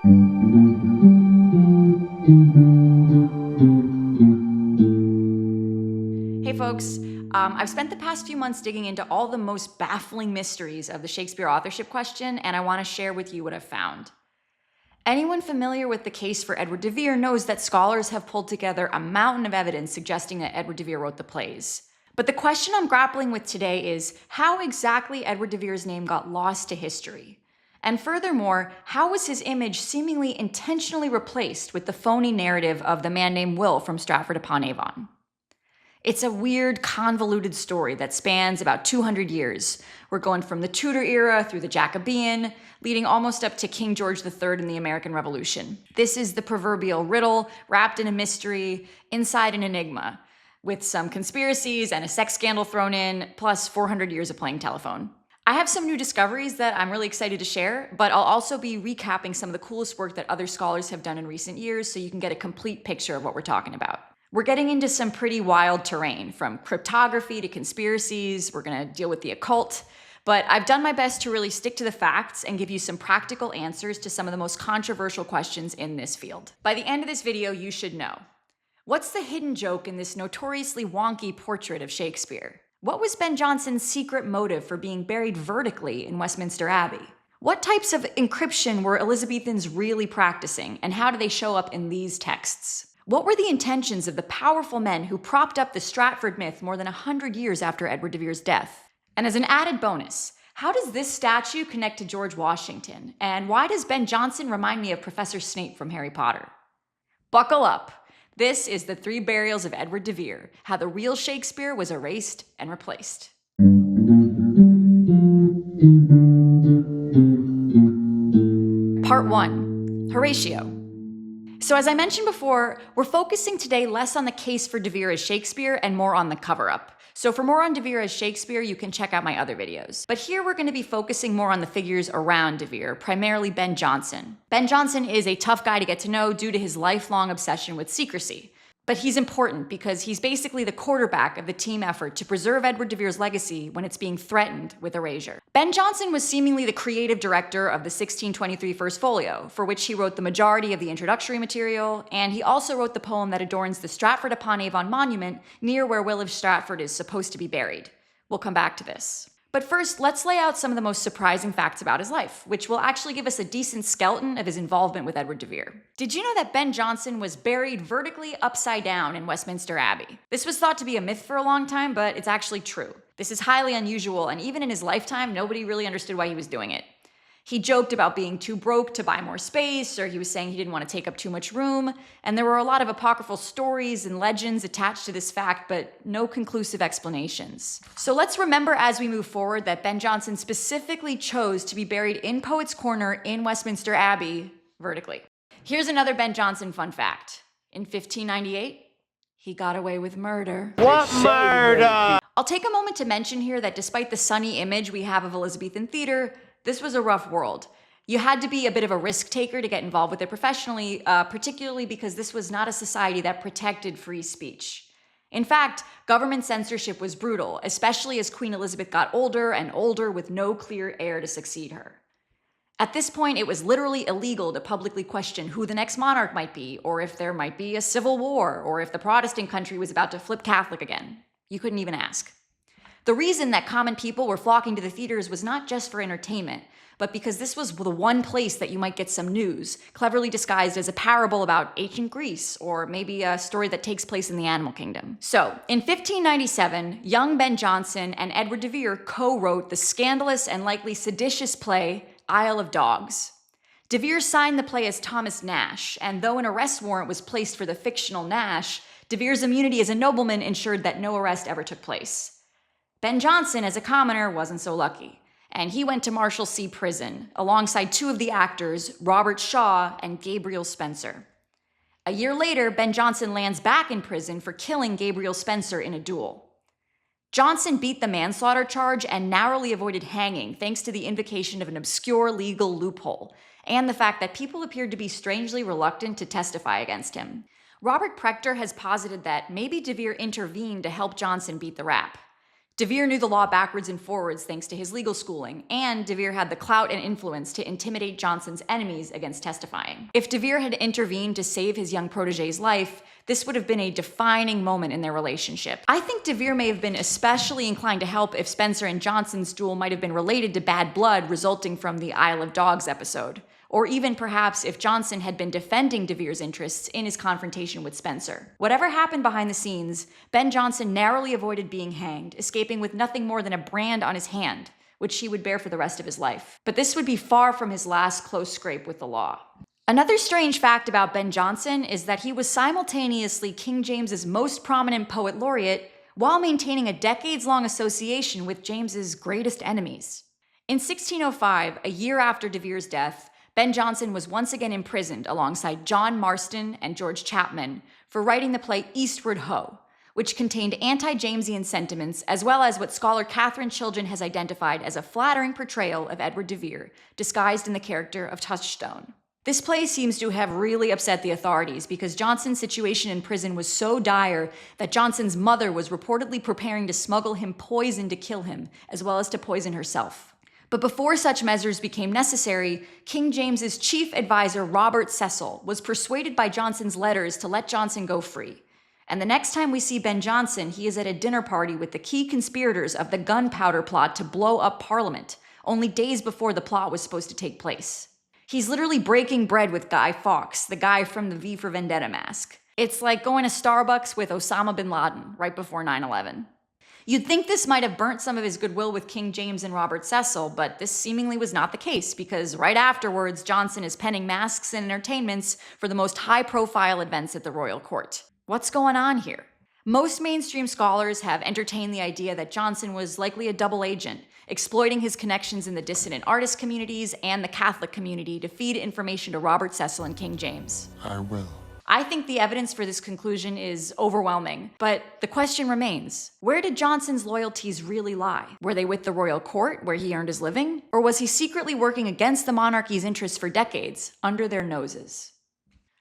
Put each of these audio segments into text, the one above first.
Hey folks, I've spent the past few months digging into all the most baffling mysteries of the Shakespeare authorship question, and I want to share with you what I've found. Anyone familiar with the case for Edward de Vere knows that scholars have pulled together a mountain of evidence suggesting that Edward de Vere wrote the plays. But the question I'm grappling with today is how exactly Edward de Vere's name got lost to history. And furthermore, how was his image seemingly intentionally replaced with the phony narrative of the man named Will from Stratford-Upon-Avon? It's a weird, convoluted story that spans about 200 years. We're going from the Tudor era through the Jacobean, leading almost up to King George III in the American Revolution. This is the proverbial riddle, wrapped in a mystery, inside an enigma, with some conspiracies and a sex scandal thrown in, plus 400 years of playing telephone. I have some new discoveries that I'm really excited to share, but I'll also be recapping some of the coolest work that other scholars have done in recent years so you can get a complete picture of what we're talking about. We're getting into some pretty wild terrain, from cryptography to conspiracies. We're gonna deal with the occult, but I've done my best to really stick to the facts and give you some practical answers to some of the most controversial questions in this field. By the end of this video, you should know: what's the hidden joke in this notoriously wonky portrait of Shakespeare? What was Ben Jonson's secret motive for being buried vertically in Westminster Abbey? What types of encryption were Elizabethans really practicing, and how do they show up in these texts? What were the intentions of the powerful men who propped up the Stratford myth more than 100 years after Edward de Vere's death? And as an added bonus, how does this statue connect to George Washington? And why does Ben Jonson remind me of Professor Snape from Harry Potter? Buckle up. This is the 3 burials of Edward de Vere, how the real Shakespeare was erased and replaced. Part 1. Horatio. So as I mentioned before, we're focusing today less on the case for de Vere as Shakespeare and more on the cover-up. So for more on de Vere as Shakespeare, you can check out my other videos. But here we're going to be focusing more on the figures around de Vere, primarily Ben Jonson. Ben Jonson is a tough guy to get to know due to his lifelong obsession with secrecy. But he's important because he's basically the quarterback of the team effort to preserve Edward de Vere's legacy when it's being threatened with erasure. Ben Jonson was seemingly the creative director of the 1623 First Folio, for which he wrote the majority of the introductory material, and he also wrote the poem that adorns the Stratford-Upon-Avon monument near where Will of Stratford is supposed to be buried. We'll come back to this. But first, let's lay out some of the most surprising facts about his life, which will actually give us a decent skeleton of his involvement with Edward de Vere. Did you know that Ben Jonson was buried vertically upside down in Westminster Abbey? This was thought to be a myth for a long time, but it's actually true. This is highly unusual, and even in his lifetime, nobody really understood why he was doing it. He joked about being too broke to buy more space, or he was saying he didn't want to take up too much room, and there were a lot of apocryphal stories and legends attached to this fact, but no conclusive explanations. So let's remember as we move forward that Ben Jonson specifically chose to be buried in Poets' Corner in Westminster Abbey, vertically. Here's another Ben Jonson fun fact. In 1598, he got away with murder. What murder? I'll take a moment to mention here that despite the sunny image we have of Elizabethan theater, this was a rough world. You had to be a bit of a risk taker to get involved with it professionally, particularly because this was not a society that protected free speech. In fact, government censorship was brutal, especially as Queen Elizabeth got older and older with no clear heir to succeed her. At this point, it was literally illegal to publicly question who the next monarch might be, or if there might be a civil war, or if the Protestant country was about to flip Catholic again. You couldn't even ask. The reason that common people were flocking to the theaters was not just for entertainment, but because this was the one place that you might get some news, cleverly disguised as a parable about ancient Greece, or maybe a story that takes place in the animal kingdom. So, in 1597, young Ben Jonson and Edward de Vere co-wrote the scandalous and likely seditious play Isle of Dogs. De Vere signed the play as Thomas Nash, and though an arrest warrant was placed for the fictional Nash, de Vere's immunity as a nobleman ensured that no arrest ever took place. Ben Jonson, as a commoner, wasn't so lucky, and he went to Marshalsea Prison, alongside 2 of the actors, Robert Shaw and Gabriel Spencer. A year later, Ben Jonson lands back in prison for killing Gabriel Spencer in a duel. Jonson beat the manslaughter charge and narrowly avoided hanging thanks to the invocation of an obscure legal loophole, and the fact that people appeared to be strangely reluctant to testify against him. Robert Prechter has posited that maybe de Vere intervened to help Jonson beat the rap. De Vere knew the law backwards and forwards thanks to his legal schooling, and De Vere had the clout and influence to intimidate Jonson's enemies against testifying. If De Vere had intervened to save his young protege's life, this would have been a defining moment in their relationship. I think De Vere may have been especially inclined to help if Spencer and Jonson's duel might have been related to bad blood resulting from the Isle of Dogs episode, or even perhaps if Jonson had been defending De Vere's interests in his confrontation with Spencer. Whatever happened behind the scenes, Ben Jonson narrowly avoided being hanged, escaping with nothing more than a brand on his hand, which he would bear for the rest of his life. But this would be far from his last close scrape with the law. Another strange fact about Ben Jonson is that he was simultaneously King James's most prominent poet laureate while maintaining a decades-long association with James's greatest enemies. In 1605, a year after De Vere's death, Ben Jonson was once again imprisoned alongside John Marston and George Chapman for writing the play Eastward Hoe, which contained anti-Jamesian sentiments as well as what scholar Catherine Children has identified as a flattering portrayal of Edward de Vere, disguised in the character of Touchstone. This play seems to have really upset the authorities because Jonson's situation in prison was so dire that Jonson's mother was reportedly preparing to smuggle him poison to kill him, as well as to poison herself. But before such measures became necessary, King James's chief advisor Robert Cecil was persuaded by Jonson's letters to let Jonson go free. And the next time we see Ben Jonson, he is at a dinner party with the key conspirators of the Gunpowder Plot to blow up Parliament, only days before the plot was supposed to take place. He's literally breaking bread with Guy Fawkes, the guy from the V for Vendetta mask. It's like going to Starbucks with Osama bin Laden right before 9/11. You'd think this might have burnt some of his goodwill with King James and Robert Cecil, but this seemingly was not the case because right afterwards, Jonson is penning masks and entertainments for the most high-profile events at the royal court. What's going on here? Most mainstream scholars have entertained the idea that Jonson was likely a double agent, exploiting his connections in the dissident artist communities and the Catholic community to feed information to Robert Cecil and King James. I will. I think the evidence for this conclusion is overwhelming, but the question remains, where did Jonson's loyalties really lie? Were they with the royal court, where he earned his living? Or was he secretly working against the monarchy's interests for decades, under their noses?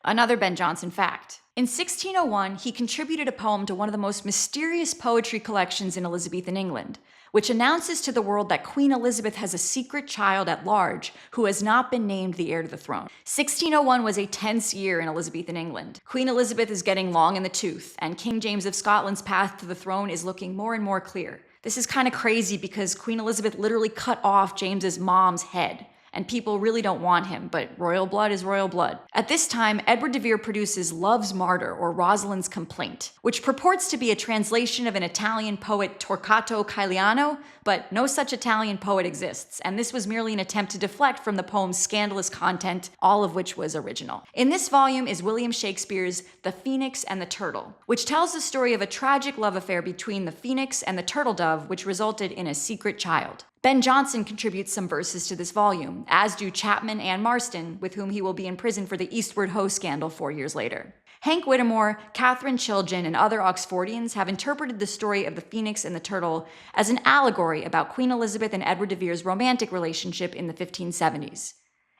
Another Ben Jonson fact. In 1601, he contributed a poem to one of the most mysterious poetry collections in Elizabethan England, which announces to the world that Queen Elizabeth has a secret child at large who has not been named the heir to the throne. 1601 was a tense year in Elizabethan England. Queen Elizabeth is getting long in the tooth, and King James of Scotland's path to the throne is looking more and more clear. This is kind of crazy because Queen Elizabeth literally cut off James's mom's head. And people really don't want him, but royal blood is royal blood. At this time, Edward de Vere produces Love's Martyr, or Rosalind's Complaint, which purports to be a translation of an Italian poet Torquato Cailiano, but no such Italian poet exists, and this was merely an attempt to deflect from the poem's scandalous content, all of which was original. In this volume is William Shakespeare's The Phoenix and the Turtle, which tells the story of a tragic love affair between the phoenix and the turtle dove, which resulted in a secret child. Ben Jonson contributes some verses to this volume, as do Chapman and Marston, with whom he will be in prison for the Eastward Hoe scandal 4 years later. Hank Whittemore, Catherine Children, and other Oxfordians have interpreted the story of the Phoenix and the Turtle as an allegory about Queen Elizabeth and Edward de Vere's romantic relationship in the 1570s,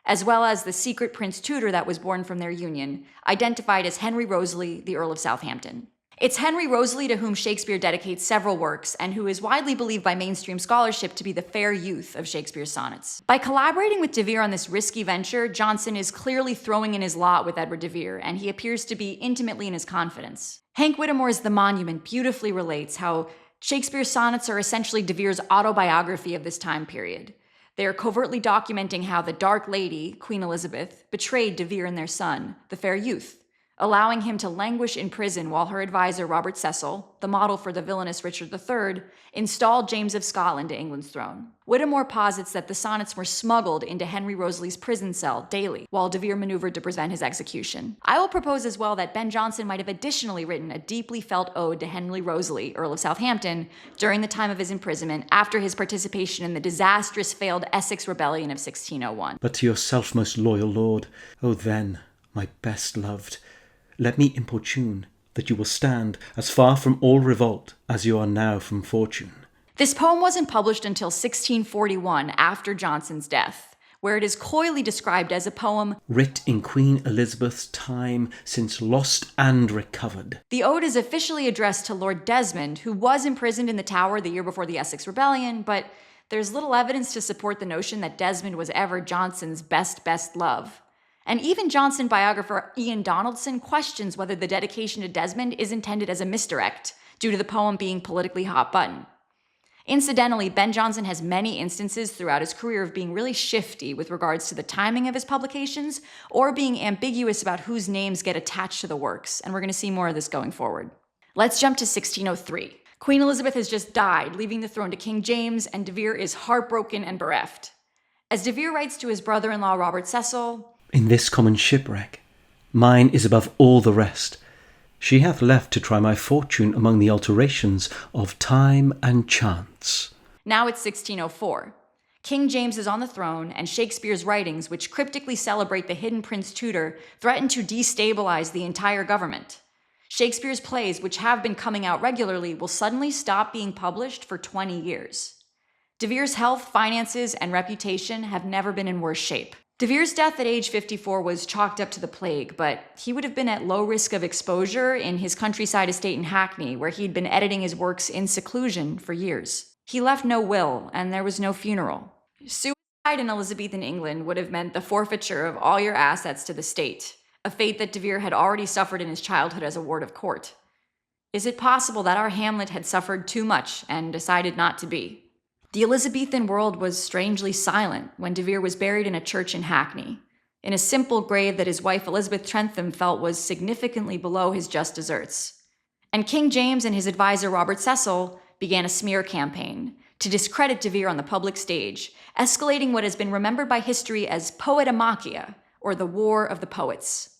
as well as the secret Prince Tudor that was born from their union, identified as Henry Wriothesley, the Earl of Southampton. It's Henry Wriothesley to whom Shakespeare dedicates several works and who is widely believed by mainstream scholarship to be the fair youth of Shakespeare's sonnets. By collaborating with de Vere on this risky venture, Jonson is clearly throwing in his lot with Edward de Vere, and he appears to be intimately in his confidence. Hank Whittemore's The Monument beautifully relates how Shakespeare's sonnets are essentially de Vere's autobiography of this time period. They are covertly documenting how the Dark Lady, Queen Elizabeth, betrayed de Vere and their son, the fair youth, allowing him to languish in prison while her advisor Robert Cecil, the model for the villainous Richard III, installed James of Scotland to England's throne. Whittemore posits that the sonnets were smuggled into Henry Wriothesley's prison cell daily, while de Vere maneuvered to prevent his execution. I will propose as well that Ben Jonson might have additionally written a deeply felt ode to Henry Wriothesley, Earl of Southampton, during the time of his imprisonment after his participation in the disastrous failed Essex Rebellion of 1601. But to yourself, most loyal lord, O then, my best loved, let me importune that you will stand as far from all revolt as you are now from fortune. This poem wasn't published until 1641, after Jonson's death, where it is coyly described as a poem writ in Queen Elizabeth's time, since lost and recovered. The ode is officially addressed to Lord Desmond, who was imprisoned in the Tower the year before the Essex Rebellion, but there's little evidence to support the notion that Desmond was ever Jonson's best love. And even Jonson biographer Ian Donaldson questions whether the dedication to Desmond is intended as a misdirect, due to the poem being politically hot-button. Incidentally, Ben Jonson has many instances throughout his career of being really shifty with regards to the timing of his publications, or being ambiguous about whose names get attached to the works, and we're going to see more of this going forward. Let's jump to 1603. Queen Elizabeth has just died, leaving the throne to King James, and de Vere is heartbroken and bereft. As de Vere writes to his brother-in-law Robert Cecil, "In this common shipwreck, mine is above all the rest. She hath left to try my fortune among the alterations of time and chance." Now it's 1604. King James is on the throne, and Shakespeare's writings, which cryptically celebrate the hidden Prince Tudor, threaten to destabilize the entire government. Shakespeare's plays, which have been coming out regularly, will suddenly stop being published for 20 years. De Vere's health, finances, and reputation have never been in worse shape. De Vere's death at age 54 was chalked up to the plague, but he would have been at low risk of exposure in his countryside estate in Hackney, where he'd been editing his works in seclusion for years. He left no will, and there was no funeral. Suicide in Elizabethan England would have meant the forfeiture of all your assets to the state, a fate that de Vere had already suffered in his childhood as a ward of court. Is it possible that our Hamlet had suffered too much and decided not to be? The Elizabethan world was strangely silent when de Vere was buried in a church in Hackney, in a simple grave that his wife Elizabeth Trentham felt was significantly below his just deserts. And King James and his advisor Robert Cecil began a smear campaign to discredit de Vere on the public stage, escalating what has been remembered by history as poetomachia, or the War of the Poets.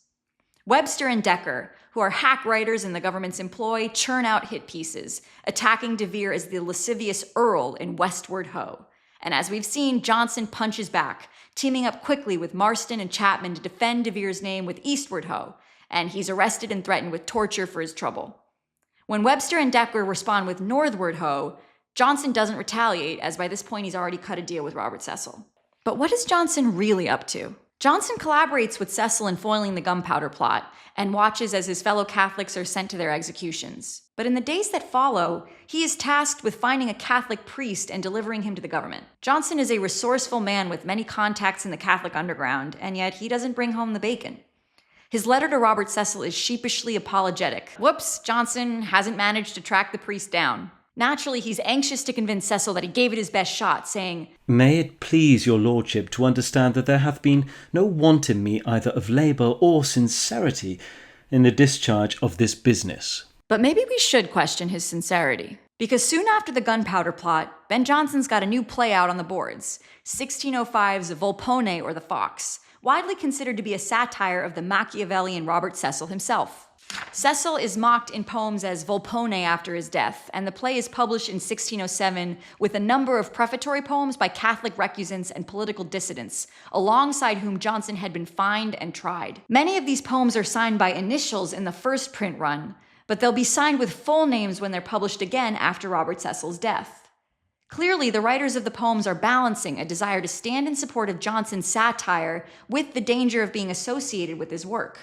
Webster and Dekker, who are hack writers in the government's employ, churn out hit pieces, attacking de Vere as the lascivious Earl in Westward Hoe. And as we've seen, Jonson punches back, teaming up quickly with Marston and Chapman to defend de Vere's name with Eastward Hoe, and he's arrested and threatened with torture for his trouble. When Webster and Dekker respond with Northward Hoe, Jonson doesn't retaliate, as by this point he's already cut a deal with Robert Cecil. But what is Jonson really up to? Jonson collaborates with Cecil in foiling the Gunpowder Plot and watches as his fellow Catholics are sent to their executions. But in the days that follow, he is tasked with finding a Catholic priest and delivering him to the government. Jonson is a resourceful man with many contacts in the Catholic underground, and yet he doesn't bring home the bacon. His letter to Robert Cecil is sheepishly apologetic. Whoops, Jonson hasn't managed to track the priest down. Naturally, he's anxious to convince Cecil that he gave it his best shot, saying, "May it please your lordship to understand that there hath been no want in me either of labour or sincerity in the discharge of this business." But maybe we should question his sincerity. Because soon after the Gunpowder Plot, Ben Jonson's got a new play out on the boards, 1605's Volpone or the Fox, widely considered to be a satire of the Machiavellian Robert Cecil himself. Cecil is mocked in poems as Volpone after his death, and the play is published in 1607 with a number of prefatory poems by Catholic recusants and political dissidents, alongside whom Jonson had been fined and tried. Many of these poems are signed by initials in the first print run, but they'll be signed with full names when they're published again after Robert Cecil's death. Clearly, the writers of the poems are balancing a desire to stand in support of Jonson's satire with the danger of being associated with his work.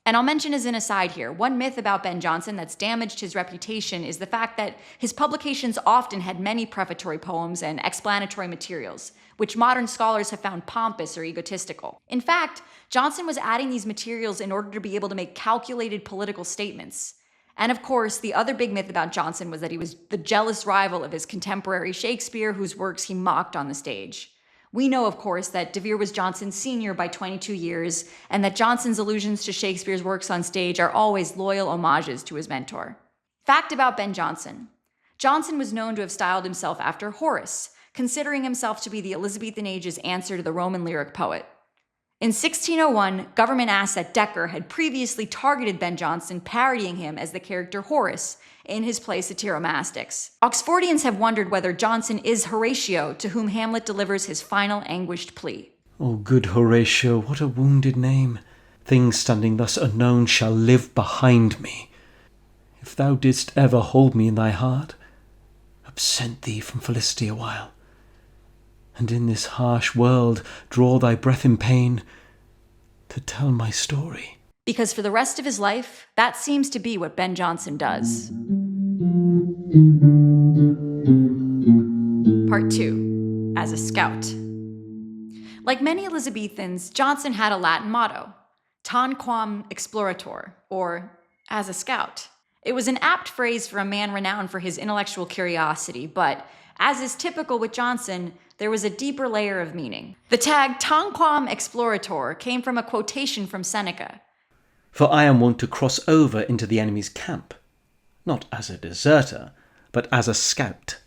And I'll mention as an aside here, one myth about Ben Jonson that's damaged his reputation is the fact that his publications often had many prefatory poems and explanatory materials, which modern scholars have found pompous or egotistical. In fact, Jonson was adding these materials in order to be able to make calculated political statements. And of course, the other big myth about Jonson was that he was the jealous rival of his contemporary Shakespeare, whose works he mocked on the stage. We know, of course, that de Vere was Jonson's senior by 22 years, and that Jonson's allusions to Shakespeare's works on stage are always loyal homages to his mentor. Fact about Ben Jonson. Jonson was known to have styled himself after Horace, considering himself to be the Elizabethan age's answer to the Roman lyric poet. In 1601, government asset Dekker had previously targeted Ben Jonson, parodying him as the character Horace in his play Satyromastics. Oxfordians have wondered whether Jonson is Horatio, to whom Hamlet delivers his final anguished plea. "O good Horatio, what a wounded name! Things standing thus unknown shall live behind me. If thou didst ever hold me in thy heart, absent thee from felicity a while, and in this harsh world draw thy breath in pain to tell my story. Because for the rest of his life, that seems to be what Ben Jonson does. Part 2. As a scout. Like many Elizabethans, Jonson had a Latin motto, tanquam explorator, or as a scout. It was an apt phrase for a man renowned for his intellectual curiosity, but as is typical with Jonson, there was a deeper layer of meaning. The tag tanquam explorator came from a quotation from Seneca. For I am wont to cross over into the enemy's camp, not as a deserter, but as a scout.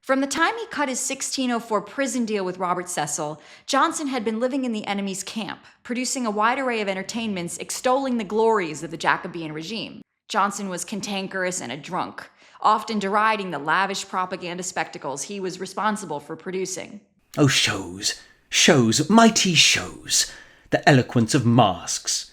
From the time he cut his 1604 prison deal with Robert Cecil, Jonson had been living in the enemy's camp, producing a wide array of entertainments extolling the glories of the Jacobean regime. Jonson was cantankerous and a drunk, often deriding the lavish propaganda spectacles he was responsible for producing. Oh, shows, shows, mighty shows, the eloquence of masks.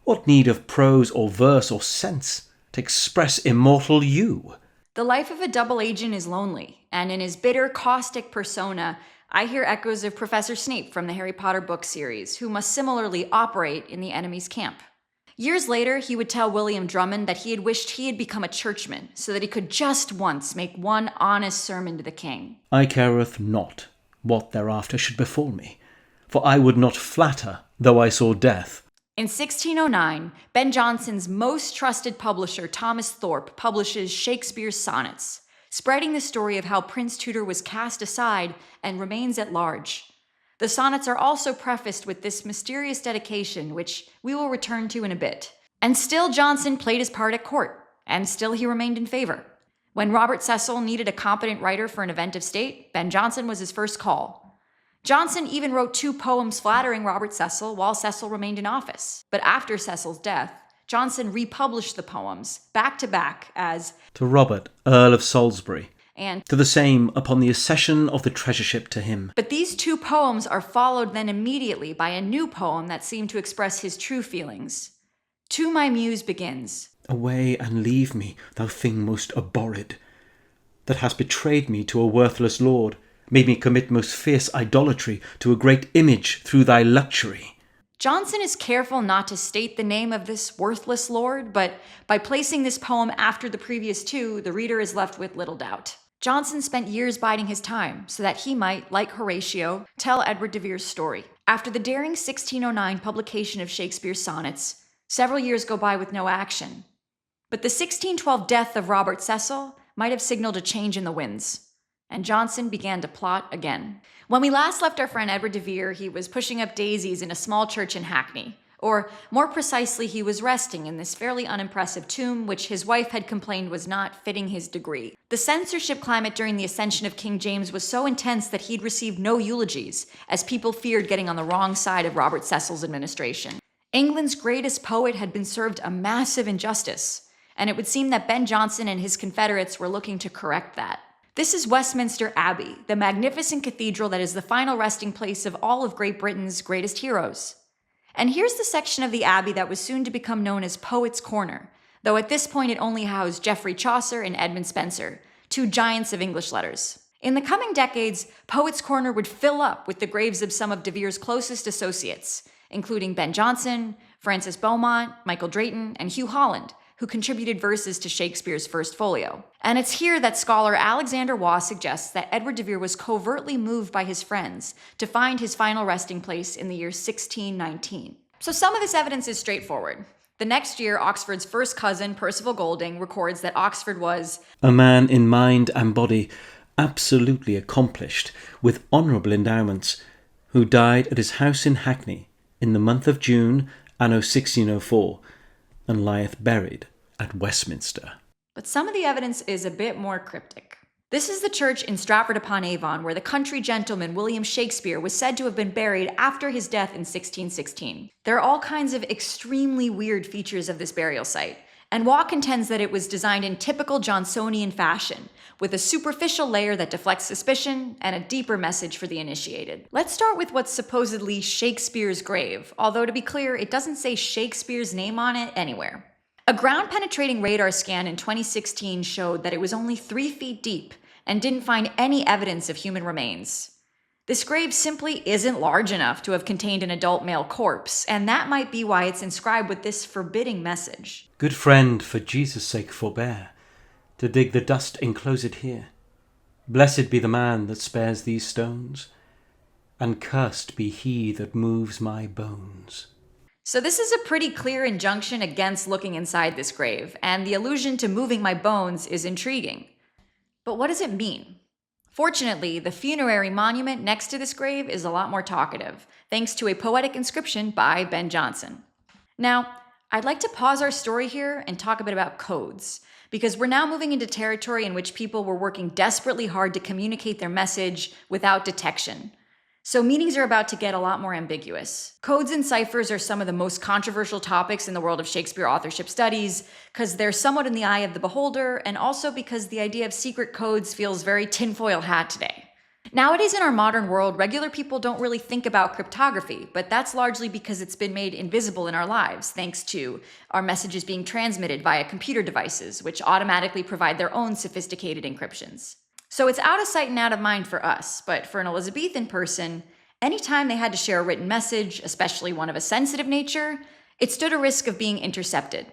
What need of prose or verse or sense to express immortal you? The life of a double agent is lonely, and in his bitter, caustic persona, I hear echoes of Professor Snape from the Harry Potter book series, who must similarly operate in the enemy's camp. Years later, he would tell William Drummond that he had wished he had become a churchman, so that he could just once make one honest sermon to the king. I careth not what thereafter should befall me, for I would not flatter, though I saw death. In 1609, Ben Jonson's most trusted publisher, Thomas Thorpe, publishes Shakespeare's Sonnets, spreading the story of how Prince Tudor was cast aside and remains at large. The sonnets are also prefaced with this mysterious dedication, which we will return to in a bit. And still Jonson played his part at court, and still he remained in favor. When Robert Cecil needed a competent writer for an event of state, Ben Jonson was his first call. Jonson even wrote 2 poems flattering Robert Cecil while Cecil remained in office. But after Cecil's death, Jonson republished the poems, back to back, as To Robert, Earl of Salisbury, and to the same upon the accession of the treasureship to him. But these 2 poems are followed then immediately by a new poem that seemed to express his true feelings. To My Muse begins, Away and leave me, thou thing most abhorred, that hast betrayed me to a worthless lord, made me commit most fierce idolatry to a great image through thy luxury. Jonson is careful not to state the name of this worthless lord, but by placing this poem after the previous 2, the reader is left with little doubt. Jonson spent years biding his time so that he might, like Horatio, tell Edward de Vere's story. After the daring 1609 publication of Shakespeare's sonnets, several years go by with no action. But the 1612 death of Robert Cecil might have signaled a change in the winds, and Jonson began to plot again. When we last left our friend Edward de Vere, he was pushing up daisies in a small church in Hackney. Or, more precisely, he was resting in this fairly unimpressive tomb, which his wife had complained was not fitting his degree. The censorship climate during the ascension of King James was so intense that he'd received no eulogies, as people feared getting on the wrong side of Robert Cecil's administration. England's greatest poet had been served a massive injustice, and it would seem that Ben Jonson and his Confederates were looking to correct that. This is Westminster Abbey, the magnificent cathedral that is the final resting place of all of Great Britain's greatest heroes. And here's the section of the Abbey that was soon to become known as Poets' Corner, though at this point it only housed Geoffrey Chaucer and Edmund Spenser, 2 giants of English letters. In the coming decades, Poets' Corner would fill up with the graves of some of de Vere's closest associates, including Ben Jonson, Francis Beaumont, Michael Drayton, and Hugh Holland, who contributed verses to Shakespeare's First Folio. And it's here that scholar Alexander Waugh suggests that Edward de Vere was covertly moved by his friends to find his final resting place in the year 1619. So some of this evidence is straightforward. The next year, Oxford's first cousin, Percival Golding, records that Oxford was a man in mind and body, absolutely accomplished, with honourable endowments, who died at his house in Hackney in the month of June, anno 1604, and lieth buried at Westminster. But some of the evidence is a bit more cryptic. This is the church in Stratford-Upon-Avon where the country gentleman William Shakespeare was said to have been buried after his death in 1616. There are all kinds of extremely weird features of this burial site, and Waugh contends that it was designed in typical Johnsonian fashion, with a superficial layer that deflects suspicion and a deeper message for the initiated. Let's start with what's supposedly Shakespeare's grave, although to be clear, it doesn't say Shakespeare's name on it anywhere. A ground-penetrating radar scan in 2016 showed that it was only 3 feet deep and didn't find any evidence of human remains. This grave simply isn't large enough to have contained an adult male corpse, and that might be why it's inscribed with this forbidding message. Good friend, for Jesus' sake forbear to dig the dust enclosed here. Blessed be the man that spares these stones, and cursed be he that moves my bones. So this is a pretty clear injunction against looking inside this grave, and the allusion to moving my bones is intriguing. But what does it mean? Fortunately, the funerary monument next to this grave is a lot more talkative, thanks to a poetic inscription by Ben Jonson. Now, I'd like to pause our story here and talk a bit about codes, because we're now moving into territory in which people were working desperately hard to communicate their message without detection. So meanings are about to get a lot more ambiguous. Codes and ciphers are some of the most controversial topics in the world of Shakespeare authorship studies, because they're somewhat in the eye of the beholder, and also because the idea of secret codes feels very tinfoil hat today. Nowadays in our modern world, regular people don't really think about cryptography, but that's largely because it's been made invisible in our lives, thanks to our messages being transmitted via computer devices, which automatically provide their own sophisticated encryptions. So it's out of sight and out of mind for us, but for an Elizabethan person, anytime they had to share a written message, especially one of a sensitive nature, it stood a risk of being intercepted.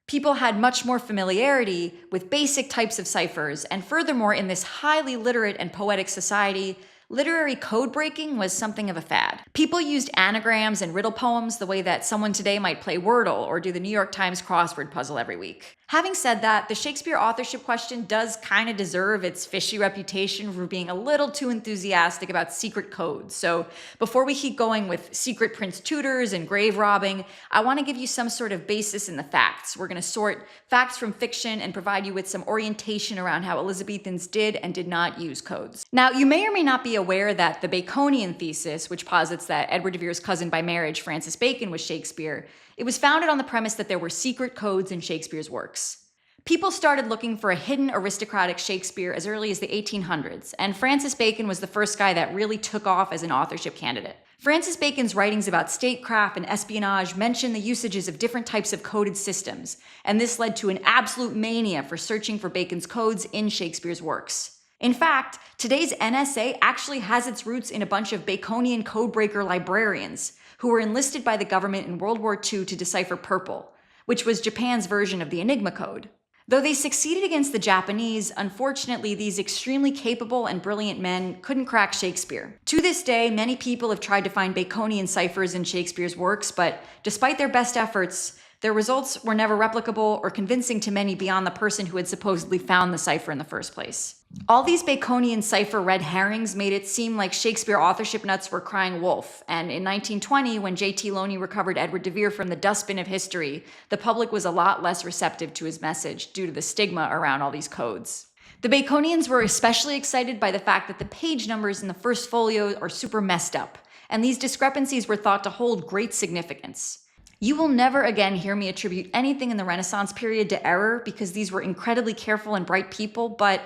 People had much more familiarity with basic types of ciphers, and furthermore, in this highly literate and poetic society, literary code breaking was something of a fad. People used anagrams and riddle poems the way that someone today might play Wordle or do the New York Times crossword puzzle every week. Having said that, the Shakespeare authorship question does kind of deserve its fishy reputation for being a little too enthusiastic about secret codes. So before we keep going with secret Prince Tudors and grave robbing, I want to give you some sort of basis in the facts. We're going to sort facts from fiction and provide you with some orientation around how Elizabethans did and did not use codes. Now, you may or may not be aware that the Baconian thesis, which posits that Edward de Vere's cousin by marriage, Francis Bacon, was Shakespeare, it was founded on the premise that there were secret codes in Shakespeare's works. People started looking for a hidden aristocratic Shakespeare as early as the 1800s, and Francis Bacon was the first guy that really took off as an authorship candidate. Francis Bacon's writings about statecraft and espionage mention the usages of different types of coded systems, and this led to an absolute mania for searching for Bacon's codes in Shakespeare's works. In fact, today's NSA actually has its roots in a bunch of Baconian codebreaker librarians who were enlisted by the government in World War II to decipher purple, which was Japan's version of the Enigma code. Though they succeeded against the Japanese, unfortunately, these extremely capable and brilliant men couldn't crack Shakespeare. To this day, many people have tried to find Baconian ciphers in Shakespeare's works, but despite their best efforts, their results were never replicable or convincing to many beyond the person who had supposedly found the cipher in the first place. All these Baconian cipher red herrings made it seem like Shakespeare authorship nuts were crying wolf, and in 1920, when J.T. Looney recovered Edward de Vere from the dustbin of history, the public was a lot less receptive to his message due to the stigma around all these codes. The Baconians were especially excited by the fact that the page numbers in the first folio are super messed up, and these discrepancies were thought to hold great significance. You will never again hear me attribute anything in the Renaissance period to error because these were incredibly careful and bright people, but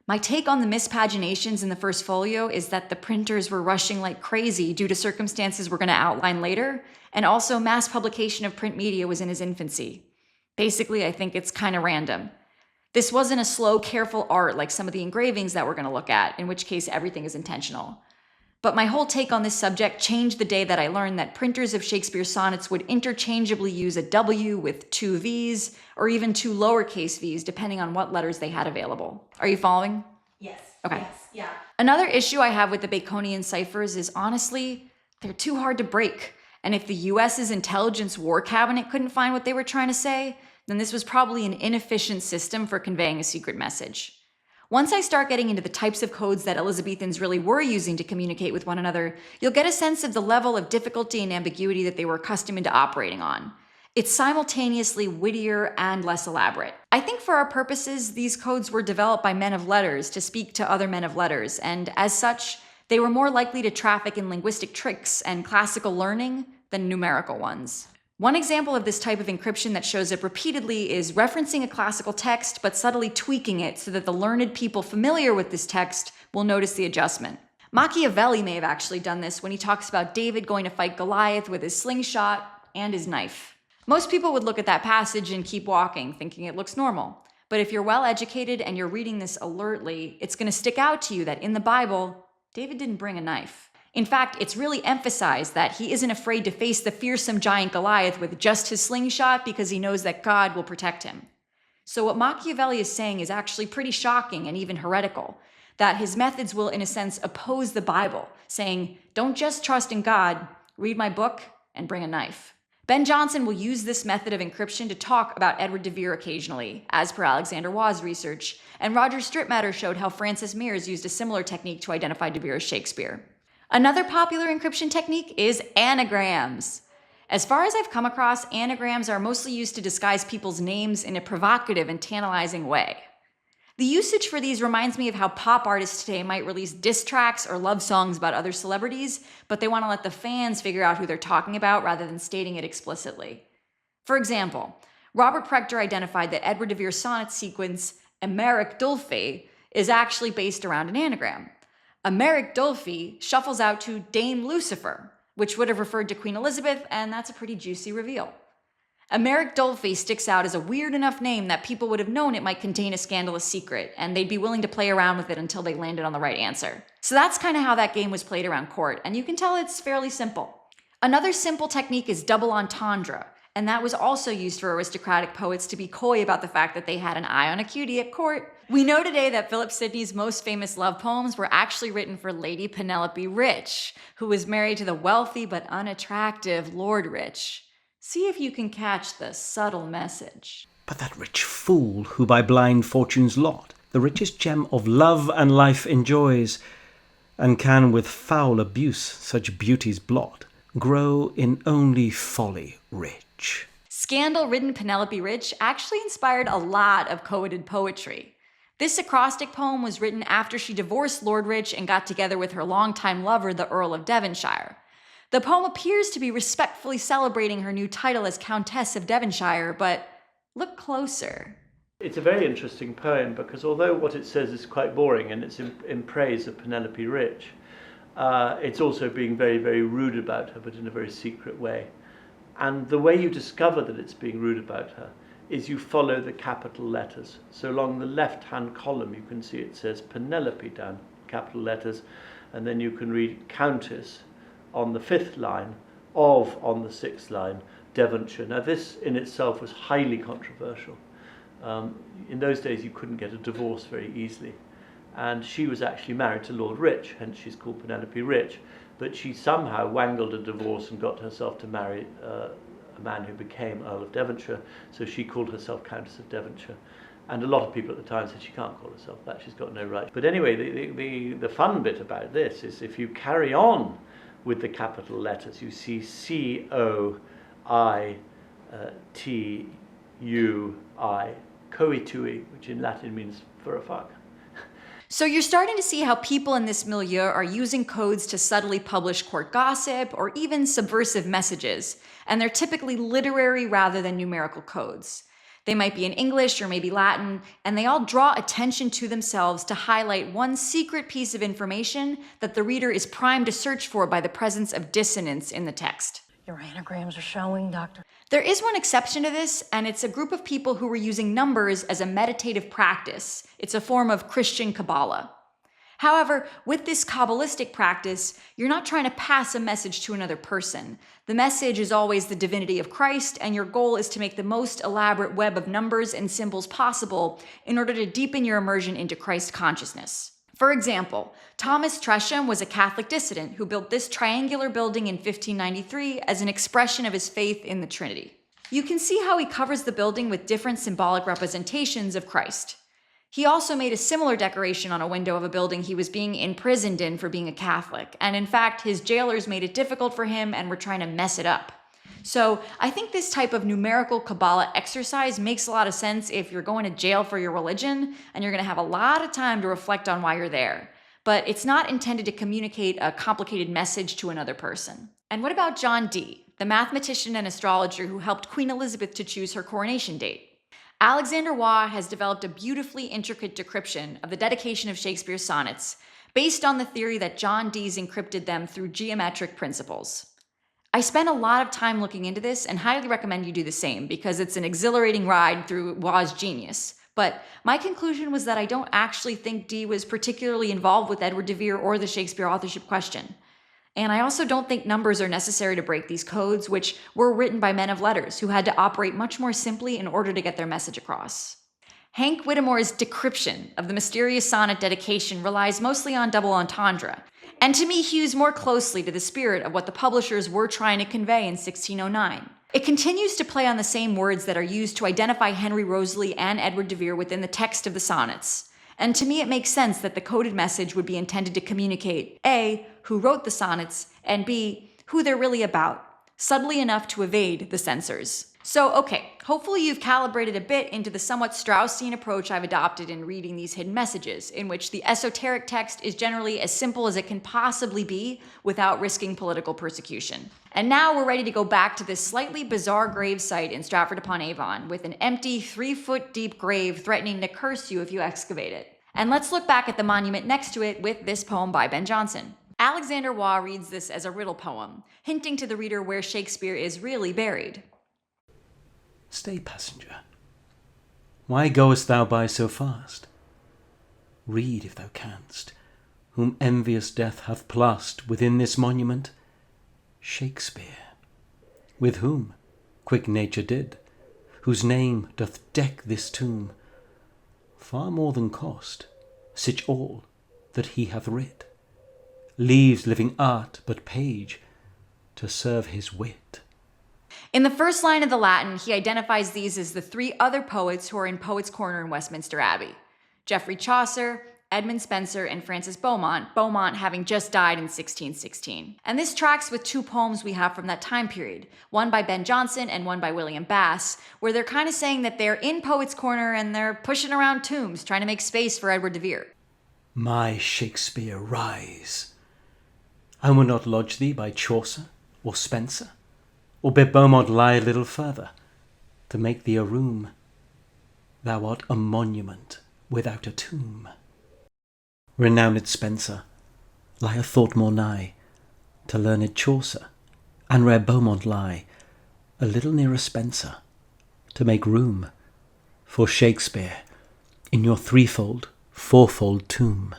my take on the mispaginations in the first folio is that the printers were rushing like crazy due to circumstances we're going to outline later, and also mass publication of print media was in its infancy. Basically, I think it's kind of random. This wasn't a slow, careful art like some of the engravings that we're going to look at, in which case everything is intentional. But my whole take on this subject changed the day that I learned that printers of Shakespeare's sonnets would interchangeably use a W with two V's, or even two lowercase v's, depending on what letters they had available. Are you following? Yes. Okay. Yes. Yeah. Another issue I have with the Baconian ciphers is honestly, they're too hard to break. And if the US's intelligence war cabinet couldn't find what they were trying to say, then this was probably an inefficient system for conveying a secret message. Once I start getting into the types of codes that Elizabethans really were using to communicate with one another, you'll get a sense of the level of difficulty and ambiguity that they were accustomed to operating on. It's simultaneously wittier and less elaborate. I think for our purposes, these codes were developed by men of letters to speak to other men of letters, and as such, they were more likely to traffic in linguistic tricks and classical learning than numerical ones. One example of this type of encryption that shows up repeatedly is referencing a classical text but subtly tweaking it so that the learned people familiar with this text will notice the adjustment. Machiavelli may have actually done this when he talks about David going to fight Goliath with his slingshot and his knife. Most people would look at that passage and keep walking, thinking it looks normal. But if you're well educated and you're reading this alertly, it's going to stick out to you that in the Bible, David didn't bring a knife. In fact, it's really emphasized that he isn't afraid to face the fearsome giant Goliath with just his slingshot because he knows that God will protect him. So what Machiavelli is saying is actually pretty shocking and even heretical, that his methods will, in a sense, oppose the Bible, saying, don't just trust in God, read my book and bring a knife. Ben Jonson will use this method of encryption to talk about Edward de Vere occasionally, as per Alexander Waugh's research, and Roger Strittmatter showed how Francis Mears used a similar technique to identify de Vere as Shakespeare. Another popular encryption technique is anagrams. As far as I've come across, anagrams are mostly used to disguise people's names in a provocative and tantalizing way. The usage for these reminds me of how pop artists today might release diss tracks or love songs about other celebrities, but they want to let the fans figure out who they're talking about rather than stating it explicitly. For example, Robert Prechter identified that Edward de Vere's sonnet sequence, Emeric Dulphy, is actually based around an anagram. Emeric Dulphy shuffles out to Dame Lucifer, which would have referred to Queen Elizabeth, and that's a pretty juicy reveal. Emeric Dulphy sticks out as a weird enough name that people would have known it might contain a scandalous secret, and they'd be willing to play around with it until they landed on the right answer. So that's kind of how that game was played around court, and you can tell it's fairly simple. Another simple technique is double entendre, and that was also used for aristocratic poets to be coy about the fact that they had an eye on a cutie at court. We know today that Philip Sidney's most famous love poems were actually written for Lady Penelope Rich, who was married to the wealthy but unattractive Lord Rich. See if you can catch the subtle message. But that rich fool who by blind fortune's lot the richest gem of love and life enjoys, and can with foul abuse such beauties blot, grow in only folly rich. Scandal-ridden Penelope Rich actually inspired a lot of coveted poetry. This acrostic poem was written after she divorced Lord Rich and got together with her longtime lover, the Earl of Devonshire. The poem appears to be respectfully celebrating her new title as Countess of Devonshire, but look closer. It's a very interesting poem because although what it says is quite boring and it's in praise of Penelope Rich, it's also being very, very rude about her, but in a very secret way. And the way you discover that it's being rude about her is you follow the capital letters. So along the left-hand column you can see it says Penelope down, capital letters, and then you can read Countess on the 5th line, of on the 6th line, Devonshire. Now this in itself was highly controversial. In those days you couldn't get a divorce very easily. And she was actually married to Lord Rich, hence she's called Penelope Rich. But she somehow wangled a divorce and got herself to marry a man who became Earl of Devonshire. So she called herself Countess of Devonshire. And a lot of people at the time said she can't call herself that, she's got no right. But anyway, the fun bit about this is if you carry on with the capital letters, you see C-O-I-T-U-I, coitui, which in Latin means for a fuck. So you're starting to see how people in this milieu are using codes to subtly publish court gossip or even subversive messages, and they're typically literary rather than numerical codes. They might be in English or maybe Latin, and they all draw attention to themselves to highlight one secret piece of information that the reader is primed to search for by the presence of dissonance in the text. Your anagrams are showing, Doctor. There is one exception to this, and it's a group of people who were using numbers as a meditative practice. It's a form of Christian Kabbalah. However, with this Kabbalistic practice, you're not trying to pass a message to another person. The message is always the divinity of Christ, and your goal is to make the most elaborate web of numbers and symbols possible in order to deepen your immersion into Christ consciousness. For example, Thomas Tresham was a Catholic dissident who built this triangular building in 1593 as an expression of his faith in the Trinity. You can see how he covers the building with different symbolic representations of Christ. He also made a similar decoration on a window of a building he was being imprisoned in for being a Catholic, and in fact, his jailers made it difficult for him and were trying to mess it up. So I think this type of numerical Kabbalah exercise makes a lot of sense if you're going to jail for your religion and you're going to have a lot of time to reflect on why you're there. But it's not intended to communicate a complicated message to another person. And what about John Dee, the mathematician and astrologer who helped Queen Elizabeth to choose her coronation date? Alexander Waugh has developed a beautifully intricate decryption of the dedication of Shakespeare's sonnets based on the theory that John Dee's encrypted them through geometric principles. I spent a lot of time looking into this and highly recommend you do the same because it's an exhilarating ride through Waugh's genius. But my conclusion was that I don't actually think Dee was particularly involved with Edward de Vere or the Shakespeare authorship question. And I also don't think numbers are necessary to break these codes, which were written by men of letters who had to operate much more simply in order to get their message across. Hank Whittemore's decryption of the mysterious sonnet dedication relies mostly on double entendre, and to me hews more closely to the spirit of what the publishers were trying to convey in 1609. It continues to play on the same words that are used to identify Henry Wriothesley and Edward de Vere within the text of the sonnets. And to me it makes sense that the coded message would be intended to communicate A, who wrote the sonnets, and B, who they're really about, subtly enough to evade the censors. So, okay, hopefully you've calibrated a bit into the somewhat Straussian approach I've adopted in reading these hidden messages, in which the esoteric text is generally as simple as it can possibly be without risking political persecution. And now we're ready to go back to this slightly bizarre grave site in Stratford-Upon-Avon with an empty 3-foot-deep grave threatening to curse you if you excavate it. And let's look back at the monument next to it with this poem by Ben Jonson. Alexander Waugh reads this as a riddle poem, hinting to the reader where Shakespeare is really buried. Stay, passenger. Why goest thou by so fast? Read, if thou canst, whom envious death hath plast within this monument. Shakespeare, with whom quick nature did, whose name doth deck this tomb. Far more than cost, sich all that he hath writ, leaves living art but page to serve his wit. In the first line of the Latin, he identifies these as the three other poets who are in Poets' Corner in Westminster Abbey: Geoffrey Chaucer, Edmund Spenser, and Francis Beaumont, Beaumont having just died in 1616. And this tracks with two poems we have from that time period, one by Ben Jonson and one by William Bass, where they're kind of saying that they're in Poets' Corner and they're pushing around tombs, trying to make space for Edward de Vere. My Shakespeare, rise. I will not lodge thee by Chaucer or Spenser, or bid Beaumont lie a little further, to make thee a room. Thou art a monument without a tomb. Renowned Spenser, lie a thought more nigh to learned Chaucer, and rare Beaumont lie a little nearer Spenser, to make room for Shakespeare in your threefold, fourfold tomb.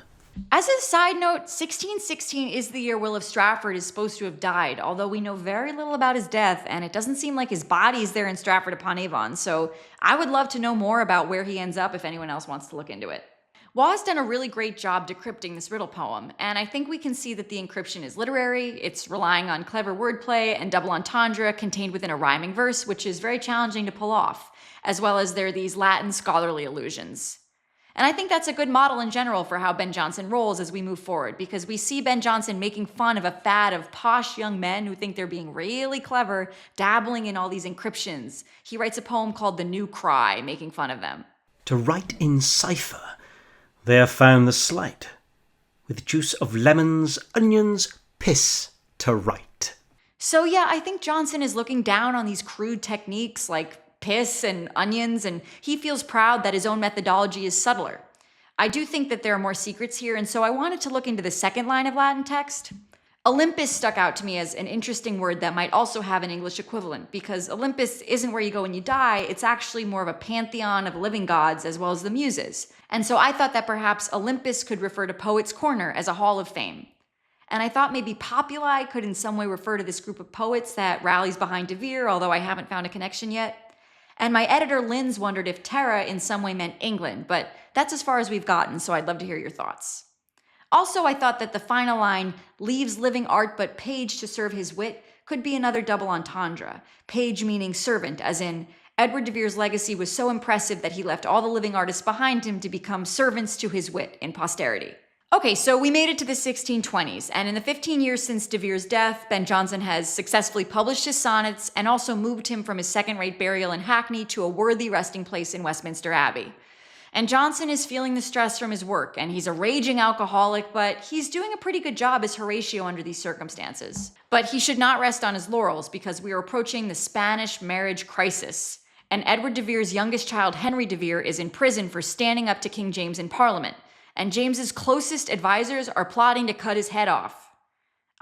As a side note, 1616 is the year Will of Stratford is supposed to have died, although we know very little about his death, and it doesn't seem like his body is there in Stratford-Upon-Avon, so I would love to know more about where he ends up if anyone else wants to look into it. Waugh's done a really great job decrypting this riddle poem, and I think we can see that the encryption is literary, it's relying on clever wordplay and double entendre contained within a rhyming verse, which is very challenging to pull off, as well as there are these Latin scholarly allusions. And I think that's a good model in general for how Ben Jonson rolls as we move forward, because we see Ben Jonson making fun of a fad of posh young men who think they're being really clever, dabbling in all these encryptions. He writes a poem called The New Cry, making fun of them. To write in cipher, there found the sleight, with juice of lemons, onions, piss to write. So yeah, I think Jonson is looking down on these crude techniques like piss and onions, and he feels proud that his own methodology is subtler. I do think that there are more secrets here, and so I wanted to look into the second line of Latin text. Olympus stuck out to me as an interesting word that might also have an English equivalent, because Olympus isn't where you go when you die, it's actually more of a pantheon of living gods as well as the muses. And so I thought that perhaps Olympus could refer to Poets' Corner as a hall of fame. And I thought maybe Populi could in some way refer to this group of poets that rallies behind de Vere, although I haven't found a connection yet. And my editor, Linz, wondered if Terra in some way meant England, but that's as far as we've gotten, so I'd love to hear your thoughts. Also, I thought that the final line, leaves living art but page to serve his wit, could be another double entendre. Page meaning servant, as in, Edward de Vere's legacy was so impressive that he left all the living artists behind him to become servants to his wit in posterity. Okay, so we made it to the 1620s, and in the 15 years since de Vere's death, Ben Jonson has successfully published his sonnets and also moved him from his second-rate burial in Hackney to a worthy resting place in Westminster Abbey. And Jonson is feeling the stress from his work, and he's a raging alcoholic, but he's doing a pretty good job as Horatio under these circumstances. But he should not rest on his laurels, because we are approaching the Spanish marriage crisis, and Edward de Vere's youngest child, Henry de Vere, is in prison for standing up to King James in Parliament. And James's closest advisors are plotting to cut his head off.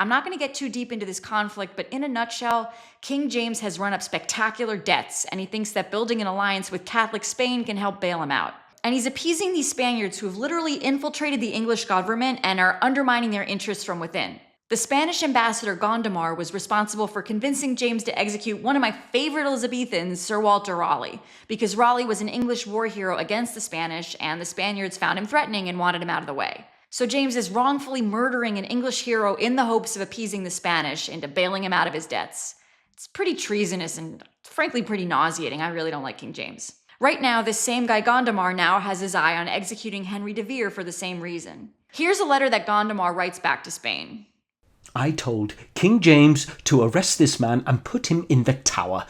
I'm not going to get too deep into this conflict, but in a nutshell, King James has run up spectacular debts, and he thinks that building an alliance with Catholic Spain can help bail him out. And he's appeasing these Spaniards who have literally infiltrated the English government and are undermining their interests from within. The Spanish ambassador Gondomar was responsible for convincing James to execute one of my favorite Elizabethans, Sir Walter Raleigh, because Raleigh was an English war hero against the Spanish, and the Spaniards found him threatening and wanted him out of the way. So James is wrongfully murdering an English hero in the hopes of appeasing the Spanish into bailing him out of his debts. It's pretty treasonous and frankly pretty nauseating. I really don't like King James. Right now, this same guy Gondomar now has his eye on executing Henry de Vere for the same reason. Here's a letter that Gondomar writes back to Spain. I told King James to arrest this man and put him in the Tower,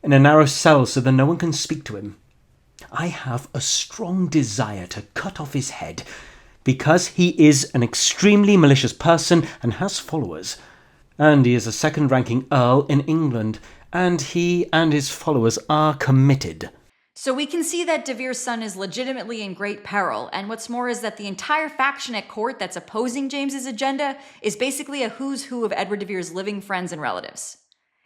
in a narrow cell so that no one can speak to him. I have a strong desire to cut off his head, because he is an extremely malicious person and has followers. And he is a second-ranking earl in England, and he and his followers are committed. So we can see that de Vere's son is legitimately in great peril, and what's more is that the entire faction at court that's opposing James's agenda is basically a who's who of Edward de Vere's living friends and relatives.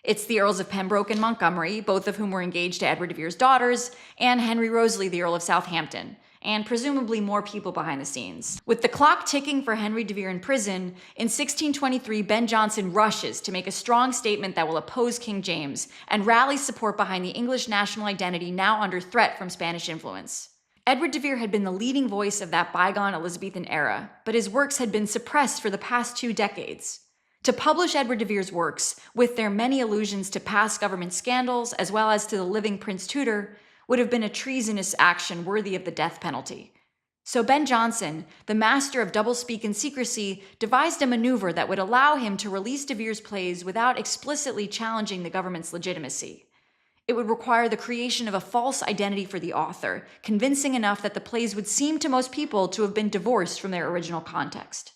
It's the Earls of Pembroke and Montgomery, both of whom were engaged to Edward de Vere's daughters, and Henry Wriothesley, the Earl of Southampton, and presumably more people behind the scenes. With the clock ticking for Henry de Vere in prison, in 1623 Ben Jonson rushes to make a strong statement that will oppose King James and rally support behind the English national identity now under threat from Spanish influence. Edward de Vere had been the leading voice of that bygone Elizabethan era, but his works had been suppressed for the past 2 decades. To publish Edward de Vere's works, with their many allusions to past government scandals as well as to the living Prince Tudor, would have been a treasonous action worthy of the death penalty. So Ben Jonson, the master of doublespeak and secrecy, devised a maneuver that would allow him to release de Vere's plays without explicitly challenging the government's legitimacy. It would require the creation of a false identity for the author, convincing enough that the plays would seem to most people to have been divorced from their original context.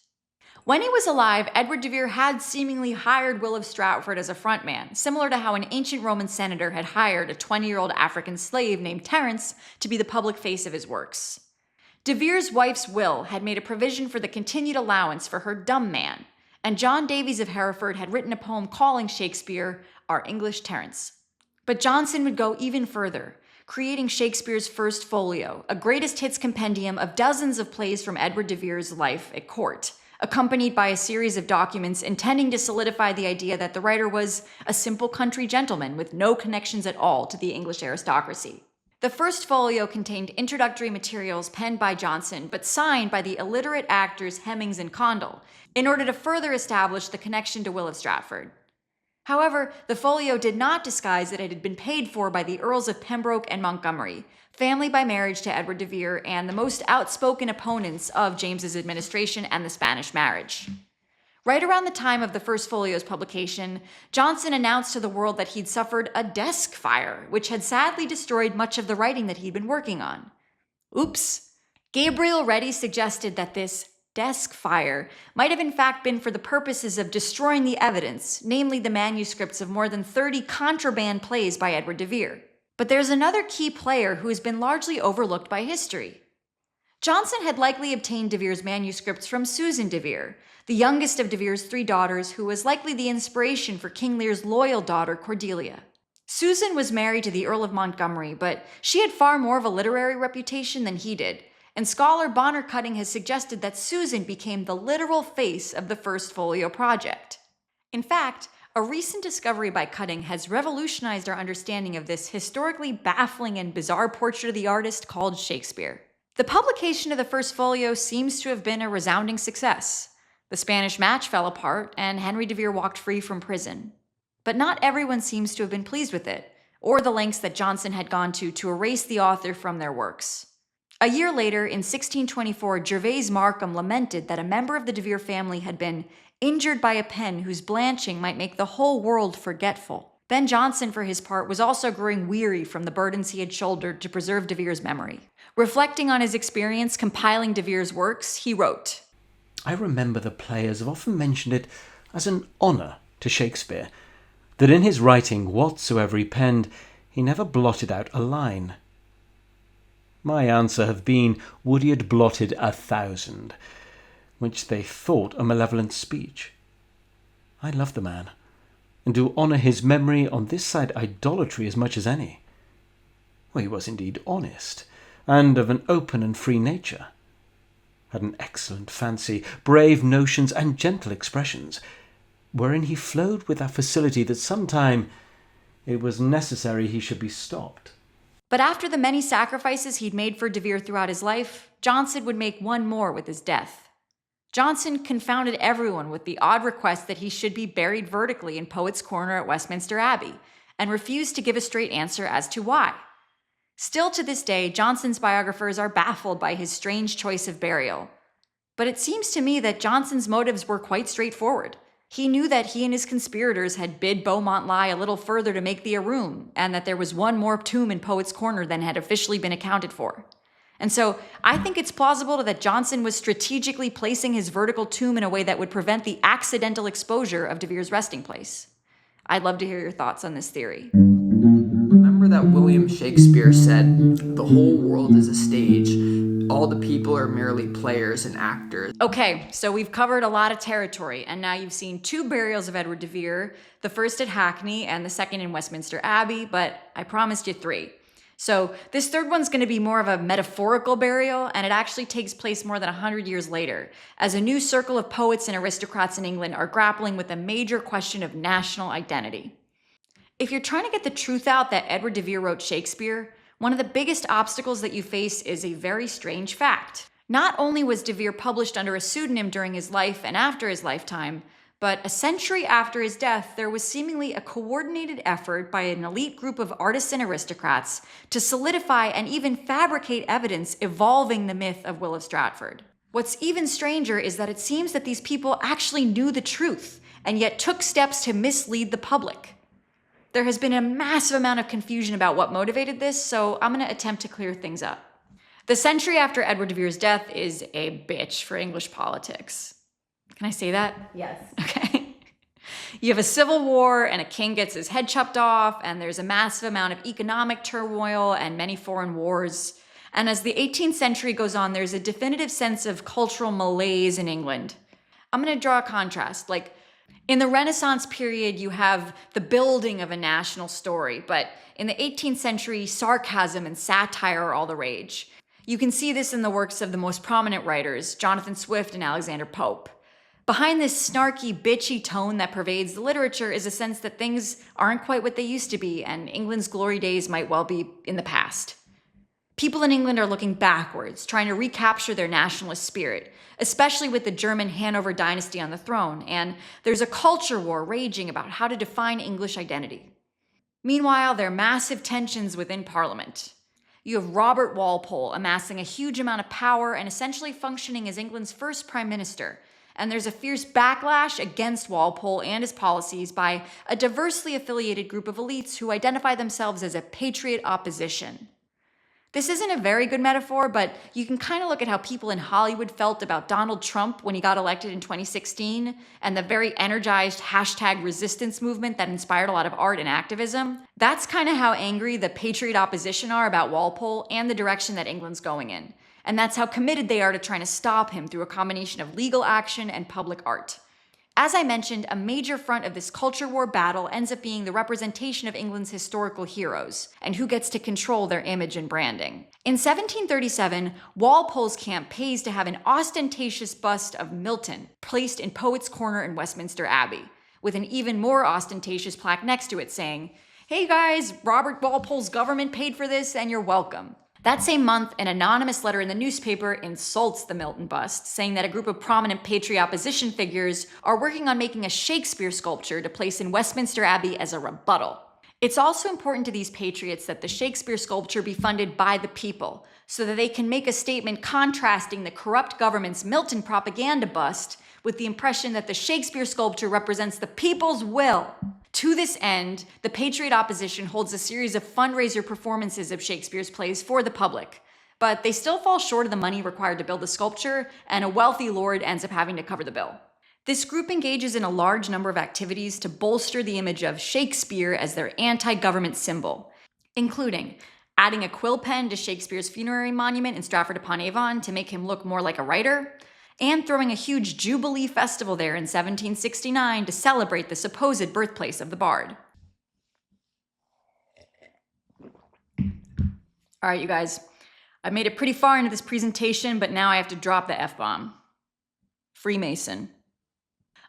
When he was alive, Edward de Vere had seemingly hired Will of Stratford as a frontman, similar to how an ancient Roman senator had hired a 20-year-old African slave named Terence to be the public face of his works. De Vere's wife's will had made a provision for the continued allowance for her dumb man, and John Davies of Hereford had written a poem calling Shakespeare our English Terence. But Jonson would go even further, creating Shakespeare's First Folio, a greatest hits compendium of dozens of plays from Edward de Vere's life at court, accompanied by a series of documents intending to solidify the idea that the writer was a simple country gentleman with no connections at all to the English aristocracy. The First Folio contained introductory materials penned by Jonson, but signed by the illiterate actors Hemmings and Condell, in order to further establish the connection to Will of Stratford. However, the folio did not disguise that it had been paid for by the Earls of Pembroke and Montgomery, family by marriage to Edward de Vere, and the most outspoken opponents of James's administration and the Spanish marriage. Right around the time of the First Folio's publication, Jonson announced to the world that he'd suffered a desk fire, which had sadly destroyed much of the writing that he'd been working on. Oops. Gabriel Redi suggested that this desk fire might have in fact been for the purposes of destroying the evidence, namely the manuscripts of more than 30 contraband plays by Edward de Vere. But there's another key player who has been largely overlooked by history. Jonson had likely obtained de Vere's manuscripts from Susan de Vere, the youngest of de Vere's 3 daughters, who was likely the inspiration for King Lear's loyal daughter, Cordelia. Susan was married to the Earl of Montgomery, but she had far more of a literary reputation than he did, and scholar Bonner Cutting has suggested that Susan became the literal face of the First Folio project. In fact, a recent discovery by Cutting has revolutionized our understanding of this historically baffling and bizarre portrait of the artist called Shakespeare. The publication of the First Folio seems to have been a resounding success. The Spanish match fell apart, and Henry de Vere walked free from prison. But not everyone seems to have been pleased with it, or the lengths that Jonson had gone to erase the author from their works. A year later, in 1624, Gervase Markham lamented that a member of the de Vere family had been injured by a pen whose blanching might make the whole world forgetful. Ben Jonson, for his part, was also growing weary from the burdens he had shouldered to preserve de Vere's memory. Reflecting on his experience compiling de Vere's works, he wrote, I remember the players have often mentioned it as an honour to Shakespeare, that in his writing whatsoever he penned, he never blotted out a line. My answer have been, would he had blotted 1,000, which they thought a malevolent speech. I love the man, and do honour his memory on this side idolatry as much as any. Well, he was indeed honest, and of an open and free nature. Had an excellent fancy, brave notions, and gentle expressions, wherein he flowed with that facility that sometime it was necessary he should be stopped. But after the many sacrifices he'd made for de Vere throughout his life, Jonson would make one more with his death. Jonson confounded everyone with the odd request that he should be buried vertically in Poets' Corner at Westminster Abbey, and refused to give a straight answer as to why. Still to this day, Jonson's biographers are baffled by his strange choice of burial. But it seems to me that Jonson's motives were quite straightforward. He knew that he and his conspirators had bid Beaumont lie a little further to make the room, and that there was one more tomb in Poets' Corner than had officially been accounted for. And so I think it's plausible that Jonson was strategically placing his vertical tomb in a way that would prevent the accidental exposure of de Vere's resting place. I'd love to hear your thoughts on this theory. Remember that William Shakespeare said, "The whole world is a stage. All the people are merely players and actors." Okay, so we've covered a lot of territory, and now you've seen two burials of Edward de Vere, the first at Hackney and the second in Westminster Abbey, but I promised you three. So this third one's going to be more of a metaphorical burial, and it actually takes place more than 100 years later, as a new circle of poets and aristocrats in England are grappling with a major question of national identity. If you're trying to get the truth out that Edward de Vere wrote Shakespeare, one of the biggest obstacles that you face is a very strange fact. Not only was de Vere published under a pseudonym during his life and after his lifetime, but a century after his death, there was seemingly a coordinated effort by an elite group of artists and aristocrats to solidify and even fabricate evidence evolving the myth of Will of Stratford. What's even stranger is that it seems that these people actually knew the truth and yet took steps to mislead the public. There has been a massive amount of confusion about what motivated this, so I'm going to attempt to clear things up. The century after Edward de Vere's death is a bitch for English politics. Can I say that? Yes. Okay. You have a civil war and a king gets his head chopped off, and there's a massive amount of economic turmoil and many foreign wars. And as the 18th century goes on, there's a definitive sense of cultural malaise in England. I'm going to draw a contrast. Like, in the Renaissance period, you have the building of a national story, but in the 18th century, sarcasm and satire are all the rage. You can see this in the works of the most prominent writers, Jonathan Swift and Alexander Pope. Behind this snarky, bitchy tone that pervades the literature is a sense that things aren't quite what they used to be, and England's glory days might well be in the past. People in England are looking backwards, trying to recapture their nationalist spirit, especially with the German Hanover dynasty on the throne, and there's a culture war raging about how to define English identity. Meanwhile, there are massive tensions within Parliament. You have Robert Walpole amassing a huge amount of power and essentially functioning as England's first prime minister, and there's a fierce backlash against Walpole and his policies by a diversely affiliated group of elites who identify themselves as a Patriot Opposition. This isn't a very good metaphor, but you can kind of look at how people in Hollywood felt about Donald Trump when he got elected in 2016, and the very energized #resistance movement that inspired a lot of art and activism. That's kind of how angry the Patriot Opposition are about Walpole and the direction that England's going in. And that's how committed they are to trying to stop him through a combination of legal action and public art. As I mentioned, a major front of this culture war battle ends up being the representation of England's historical heroes, and who gets to control their image and branding. In 1737, Walpole's camp pays to have an ostentatious bust of Milton placed in Poets' Corner in Westminster Abbey, with an even more ostentatious plaque next to it saying, "Hey guys, Robert Walpole's government paid for this and you're welcome." That same month, an anonymous letter in the newspaper insults the Milton bust, saying that a group of prominent Patriot Opposition figures are working on making a Shakespeare sculpture to place in Westminster Abbey as a rebuttal. It's also important to these patriots that the Shakespeare sculpture be funded by the people, so that they can make a statement contrasting the corrupt government's Milton propaganda bust with the impression that the Shakespeare sculpture represents the people's will. To this end, the Patriot Opposition holds a series of fundraiser performances of Shakespeare's plays for the public, but they still fall short of the money required to build the sculpture, and a wealthy lord ends up having to cover the bill. This group engages in a large number of activities to bolster the image of Shakespeare as their anti-government symbol, including adding a quill pen to Shakespeare's funerary monument in Stratford-Upon-Avon to make him look more like a writer, and throwing a huge Jubilee festival there in 1769 to celebrate the supposed birthplace of the bard. All right, you guys, I've made it pretty far into this presentation, but now I have to drop the F-bomb. Freemason.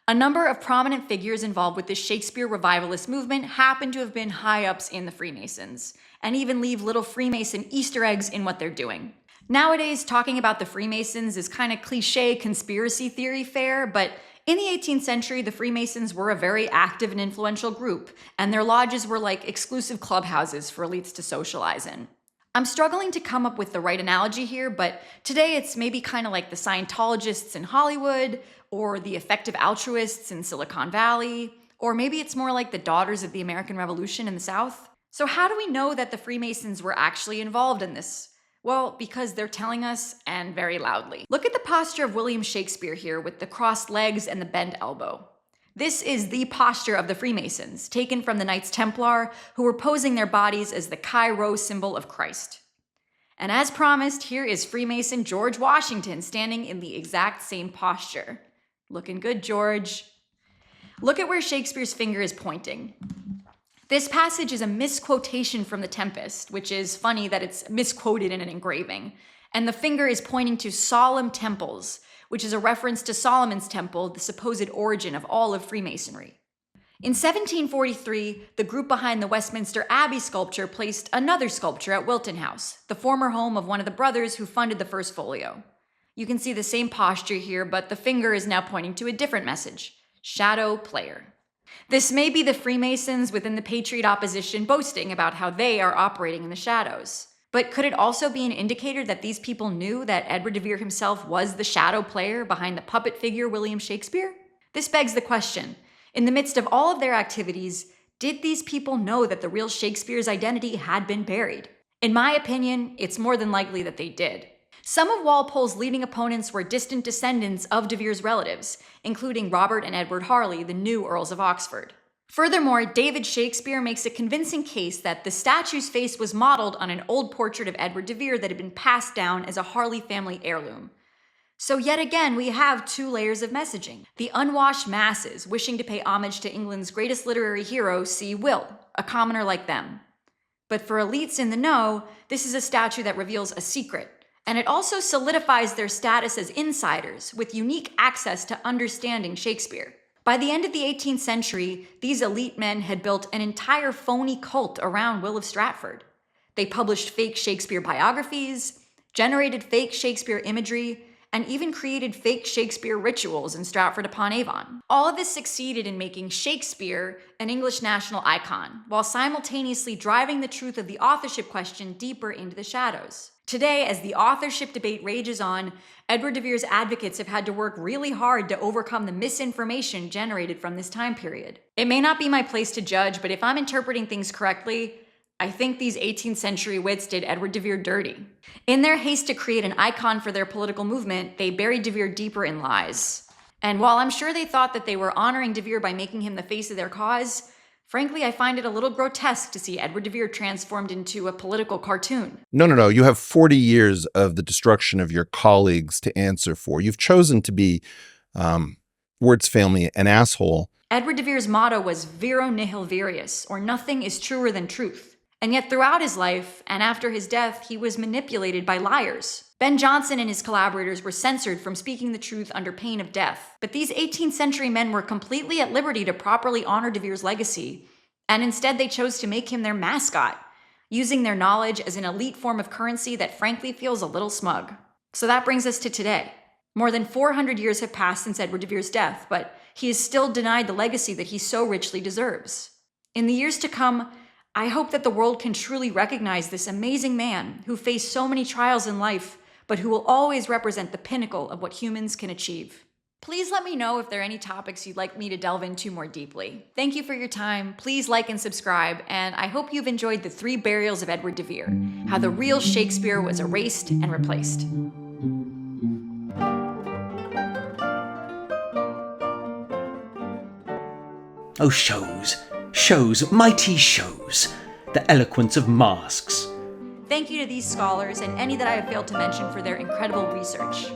A number of prominent figures involved with the Shakespeare revivalist movement happen to have been high-ups in the Freemasons, and even leave little Freemason Easter eggs in what they're doing. Nowadays, talking about the Freemasons is kind of cliche conspiracy theory fare, but in the 18th century, the Freemasons were a very active and influential group, and their lodges were like exclusive clubhouses for elites to socialize in. I'm struggling to come up with the right analogy here, but today it's maybe kind of like the Scientologists in Hollywood, or the effective altruists in Silicon Valley, or maybe it's more like the Daughters of the American Revolution in the South. So how do we know that the Freemasons were actually involved in this? Well, because they're telling us, and very loudly. Look at the posture of William Shakespeare here with the crossed legs and the bent elbow. This is the posture of the Freemasons, taken from the Knights Templar, who were posing their bodies as the Chi Rho symbol of Christ. And as promised, here is Freemason George Washington standing in the exact same posture. Looking good, George. Look at where Shakespeare's finger is pointing. This passage is a misquotation from The Tempest, which is funny that it's misquoted in an engraving. And the finger is pointing to solemn temples, which is a reference to Solomon's Temple, the supposed origin of all of Freemasonry. In 1743, the group behind the Westminster Abbey sculpture placed another sculpture at Wilton House, the former home of one of the brothers who funded the First Folio. You can see the same posture here, but the finger is now pointing to a different message: shadow player. This may be the Freemasons within the Patriot Opposition boasting about how they are operating in the shadows. But could it also be an indicator that these people knew that Edward de Vere himself was the shadow player behind the puppet figure William Shakespeare? This begs the question, in the midst of all of their activities, did these people know that the real Shakespeare's identity had been buried? In my opinion, it's more than likely that they did. Some of Walpole's leading opponents were distant descendants of de Vere's relatives, including Robert and Edward Harley, the new Earls of Oxford. Furthermore, David Shakespeare makes a convincing case that the statue's face was modeled on an old portrait of Edward de Vere that had been passed down as a Harley family heirloom. So yet again, we have two layers of messaging. The unwashed masses wishing to pay homage to England's greatest literary hero, see Will, a commoner like them. But for elites in the know, this is a statue that reveals a secret, and it also solidifies their status as insiders with unique access to understanding Shakespeare. By the end of the 18th century, these elite men had built an entire phony cult around Will of Stratford. They published fake Shakespeare biographies, generated fake Shakespeare imagery, and even created fake Shakespeare rituals in Stratford-Upon-Avon. All of this succeeded in making Shakespeare an English national icon, while simultaneously driving the truth of the authorship question deeper into the shadows. Today, as the authorship debate rages on, Edward de Vere's advocates have had to work really hard to overcome the misinformation generated from this time period. It may not be my place to judge, but if I'm interpreting things correctly, I think these 18th century wits did Edward de Vere dirty. In their haste to create an icon for their political movement, they buried de Vere deeper in lies. And while I'm sure they thought that they were honoring de Vere by making him the face of their cause, frankly, I find it a little grotesque to see Edward de Vere transformed into a political cartoon. No. You have 40 years of the destruction of your colleagues to answer for. You've chosen to be, words fail me, an asshole. Edward de Vere's motto was Vero nihil verius, or nothing is truer than truth. And yet throughout his life, and after his death, he was manipulated by liars. Ben Jonson and his collaborators were censored from speaking the truth under pain of death. But these 18th century men were completely at liberty to properly honor de Vere's legacy, and instead they chose to make him their mascot, using their knowledge as an elite form of currency that frankly feels a little smug. So that brings us to today. More than 400 years have passed since Edward de Vere's death, but he is still denied the legacy that he so richly deserves. In the years to come, I hope that the world can truly recognize this amazing man who faced so many trials in life, but who will always represent the pinnacle of what humans can achieve. Please let me know if there are any topics you'd like me to delve into more deeply. Thank you for your time. Please like and subscribe, and I hope you've enjoyed the 3 burials of Edward de Vere, how the real Shakespeare was erased and replaced. Oh, shows, mighty shows, the eloquence of masks. Thank you to these scholars and any that I have failed to mention for their incredible research.